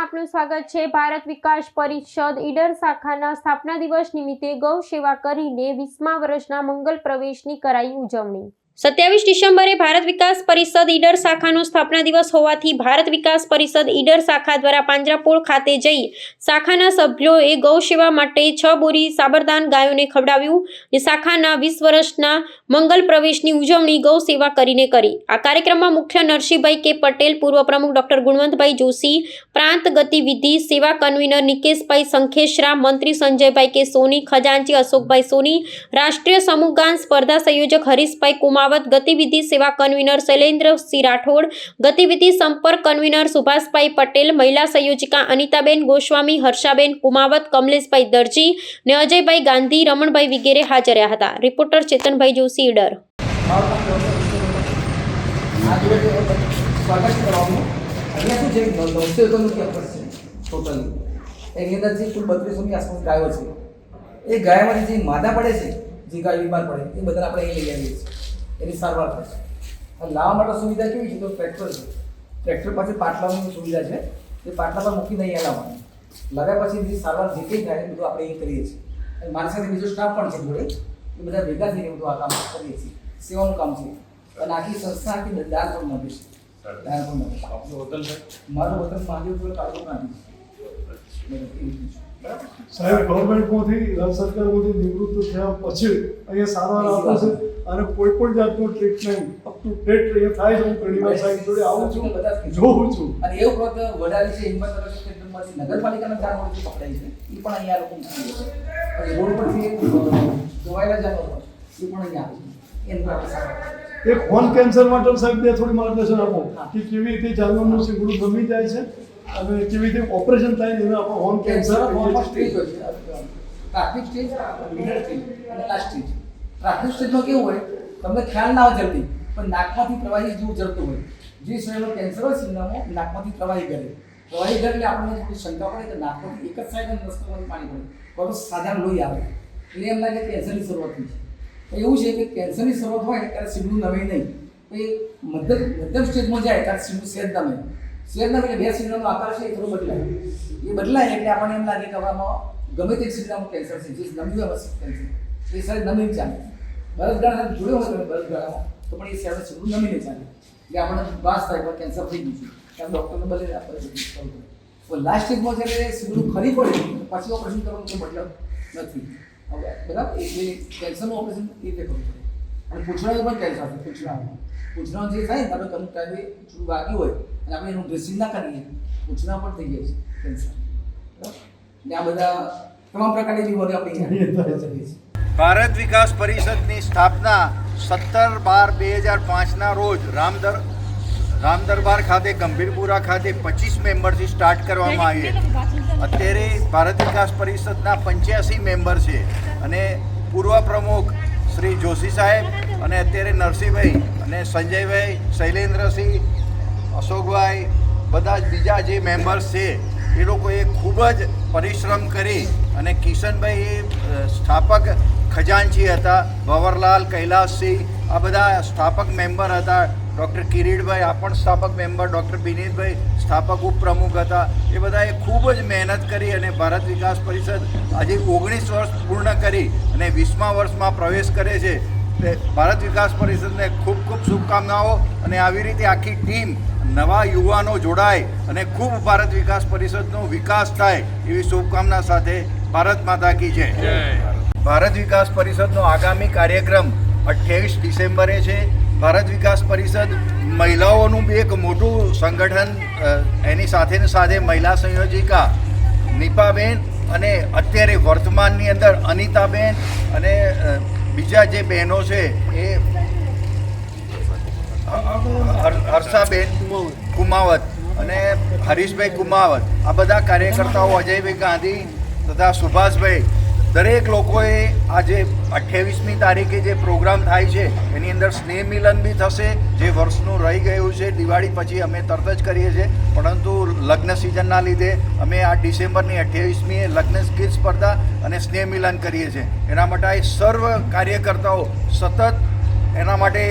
ન્યૂઝમાં આપનું સ્વાગત છે। ભારત વિકાસ પરિષદ ઈડર શાખાના સ્થાપના દિવસ નિમિત્તે ગૌ સેવા કરીને 20મા વર્ષના મંગલ પ્રવેશની કરાઈ ઉજવણી। 27 ડિસેમ્બરે ભારત વિકાસ પરિષદ ઈડર શાખાનો સ્થાપના દિવસ હોવાથી ભારત વિકાસ પરિષદ ઈડર શાખા દ્વારા પાંજરાપોળ ખાતે જઈ શાખાના સભ્યોએ ગૌ સેવા માટે 6 બોરી સાબરદાન ગાયોને ખવડાવ્યું અને શાખાના 20 વર્ષના મંગલ પ્રવેશની ઉજવણી ગૌ સેવા કરીને કરી। આ કાર્યક્રમમાં મુખ્ય નરસિંહભાઈ કે પટેલ, પૂર્વ પ્રમુખ ડોક્ટર ગુણવંતભાઈ જોશી, પ્રાંત ગતિવિધિ સેવા કન્વીનર નિકેશભાઈ સંખેશ્રા, મંત્રી સંજયભાઈ કે સોની, ખજાનચી અશોકભાઈ સોની, રાષ્ટ્રીય સમૂહગાન સ્પર્ધા સંયોજક હરીશભાઈ કુમાવત, ગતિવિધિ સેવા કન્વીનર શૈલેન્દ્રસિંહ રાઠોડ, ગતિવિધિ સંપર્ક કન્વીનર સુભાષભાઈ પટેલ, મહિલા સંયોજિકા અનિતાબેન ગોસ્વામી, હર્ષાબેન કુમાવત, કમલેશભાઈ દરજી ને અજયભાઈ ગાંધી, રમણભાઈ વગેરે હાજર રહ્યા હતા। રિપોર્ટર ચેતનભાઈ જોશી, ઈડર। જે ગાય બીમાર પડે એ બધા આપણે અહીં લઈ આવીએ છીએ, એની સારવાર થાય છે। અને લાવવા માટે સુવિધા કેવી છે? તો ટ્રેક્ટર છે, ટ્રેક્ટર પાસે પાટલાની સુવિધા છે, એ પાટલા પર મૂકીને અહીંયા લાવવાનું, લગાવ્યા પછી એની સારવાર જે કંઈ થાય એ બધું આપણે અહીં કરીએ છીએ। અને મારી સાથે બીજો સ્ટાફ પણ છે જોડે, એ બધા ભેગા થઈને બધું આ કામ કરીએ છીએ, સેવાનું કામ છે। અને આખી સંસ્થા આખી દાનપુરમાં છે, દાનપુરમાં મારું વતન મહાદેવપુર તાલુકાનું સાહેબ ગવર્મેન્ટમાંથી રાજ્ય સરકારમાંથી નિવૃત્ત થયા પછી અહીંયા સારવાર આપે છે અને કોઈ પણ જાતનું ટ્રીટમેન્ટ અપ ટુ ડેટ અહીંયા થાય છે। હું ઘણીવાર સાહેબ જોડે આવું છું, જોઉં છું। અને એવું વખત વડાલી છે, હિંમતનગર ક્ષેત્રમાંથી નગરપાલિકાના જાનવર પકડાય છે, એ પણ અહીંયા લોકો મૂકી છે। અને રોડ પરથી ધોવાયેલા જાનવરો એ પણ અહીંયા આવે છે, એનું આપણે સારવાર। એક હોર્ન કેન્સર માટે સાહેબ બે થોડી માર્ગદર્શન આપો કે કેવી રીતે જાનવરનું શીંગડું ગમી જાય છે અને કેવી રીતે ઓપરેશન થાય ને એને આપણે હોર્ન કેન્સર સ્ટેજ હોય છે, પ્રાથમિક સ્ટેજ, મિડલ સ્ટેજ અને લાસ્ટ સ્ટેજ। પ્રાથમિક સ્ટેજમાં કેવું હોય, તમને ખ્યાલ ના આવે જલ્દી, પણ નાકમાંથી પ્રવાહી જેવું જડતું હોય, જે શરીરનો કેન્સર હોય સિંગડામાં નાકમાંથી પ્રવાહી કરે એટલે આપણને થોડી શંકા પડે કે નાકમાંથી એક જ સાઈડ રસ્તામાંથી પાણી પડે, પરંતુ સાધારણ લોહી આવે એટલે એમ લાગે કે કેન્સરની શરૂઆત થઈ છે। એવું છે કે કેન્સરની શરૂઆત હોય ત્યારે સિંગડું નમે નહીં, એ મધ્યમ સ્ટેજમાં જાય ત્યારે સિંગડું સહેજ નમે એટલે બે સિંગડાનો આકાર છે એ થોડો બદલાય એટલે આપણને એમ લાગે કે આમાં ગમે તે સિંગડામાં કેન્સર છે, જે નમ્યું હોય કેન્સર એ સાઈડ નમી ચાલે। બળદગાડા જોડે હોય તમે બળદગાડામાં તો પણ એ સાઈડ સિંગડું નમીને ચાલે એટલે આપણને બાસ થાય કે કેન્સર થઈ ગયું છે, ત્યારે ડૉક્ટરને બોલે આપણે કરવું પડે। લાસ્ટ સ્ટેજમાં જ્યારે સિંગડું ખરી પડે પછી ઓપરેશન કરવાનો કોઈ મતલબ નથી, બરાબર? એ કેન્સરનું ઓપરેશન એ રીતે કરવું પડે। અને પૂંછડાનું પણ કેન્સર છે, પૂંછડાનું જે થાય ને તમે અમુક ટાઈમે પૂંછડું વાગ્યું હોય અને આપણે એનું ડ્રેસિંગ ના કરીએ, પૂંછડા પણ થઈ જાય છે કેન્સર, બરાબર? ને આ બધા તમામ પ્રકારની બીમારીઓ આપણે કરીએ છીએ। ભારત વિકાસ પરિષદની સ્થાપના 17/12/2005ના રોજ રામદરબાર ખાતે ગંભીરપુરા ખાતે 25 મેમ્બરથી સ્ટાર્ટ કરવામાં આવી હતી। અત્યારે ભારત વિકાસ પરિષદના 85 મેમ્બર છે અને પૂર્વ પ્રમુખ શ્રી જોશી સાહેબ અને અત્યારે નરસિંહભાઈ અને સંજયભાઈ, શૈલેન્દ્રસિંહ, અશોકભાઈ, બધા જ બીજા જે મેમ્બર્સ છે એ લોકોએ ખૂબ જ પરિશ્રમ કરી અને કિશનભાઈ એ સ્થાપક ખજાનચી હતા, ભંવરલાલ, કૈલાસસિંહ આ બધા સ્થાપક મેમ્બર હતા, ડૉક્ટર કિરીટભાઈ આ પણ સ્થાપક મેમ્બર, ડૉક્ટર બિનીતભાઈ સ્થાપક ઉપપ્રમુખ હતા। એ બધાએ ખૂબ જ મહેનત કરી અને ભારત વિકાસ પરિષદ આજે 19 વર્ષ પૂર્ણ કરી અને 20મા વર્ષમાં પ્રવેશ કરે છે। ભારત વિકાસ પરિષદને ખૂબ ખૂબ શુભકામનાઓ અને આવી રીતે આખી ટીમ નવા યુવાનો જોડાય અને ખૂબ ભારત વિકાસ પરિષદનો વિકાસ થાય એવી શુભકામના સાથે ભારત માતા કી જય। ભારત વિકાસ પરિષદનો આગામી કાર્યક્રમ 28 ડિસેમ્બરે છે। ભારત વિકાસ પરિષદ મહિલાઓનું બી એક મોટું સંગઠન, એની સાથે મહિલા સંયોજિકા નીપાબેન અને અત્યારે વર્તમાનની અંદર અનિતાબેન અને બીજા જે બહેનો છે એ હર્ષાબેન કુમાવત અને હરીશભાઈ કુમાવત આ બધા કાર્યકર્તાઓ, અજયભાઈ ગાંધી તથા સુભાષભાઈ, દરેક લોકોએ આજે 28મી તારીખે જે પ્રોગ્રામ થાય છે એની અંદર સ્નેહ મિલન બી થશે, જે વર્ષનું રહી ગયું છે। દિવાળી પછી અમે તરત જ કરીએ છીએ, પરંતુ લગ્ન સિઝનના લીધે અમે આ ડિસેમ્બરની 28મીએ લગ્ન ગીત સ્પર્ધા અને સ્નેહ મિલન કરીએ છીએ। એના માટે સર્વ કાર્યકર્તાઓ સતત એના માટે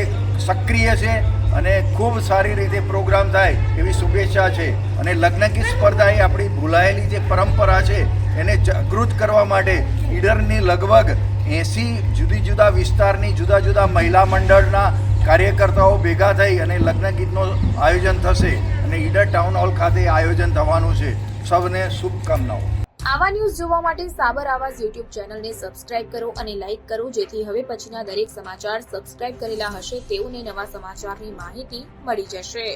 સક્રિય છે અને ખૂબ સારી રીતે પ્રોગ્રામ થાય એવી શુભેચ્છા છે. અને લગ્ન ગીત સ્પર્ધા એ આપણી ભૂલાયેલી જે પરંપરા છે એને જાગૃત કરવા માટે ઈડરની લગભગ 80 જુદી જુદા વિસ્તારની જુદા જુદા મહિલા મંડળના કાર્યકર્તાઓ ભેગા થઈ અને લગ્ન ગીતનું આયોજન થશે અને ઈડર ટાઉન હોલ ખાતે આયોજન થવાનું છે. સૌને શુભકામનાઓ. આવા ન્યૂઝ જોવા માટે સાબર આવાઝ યુટ્યુબ ચેનલને સબસ્ક્રાઇબ કરો અને લાઇક કરો, જેથી હવે પછીના દરેક સમાચાર સબસ્ક્રાઇબ કરેલા હશે તેઓને નવા સમાચારની માહિતી મળી જશે.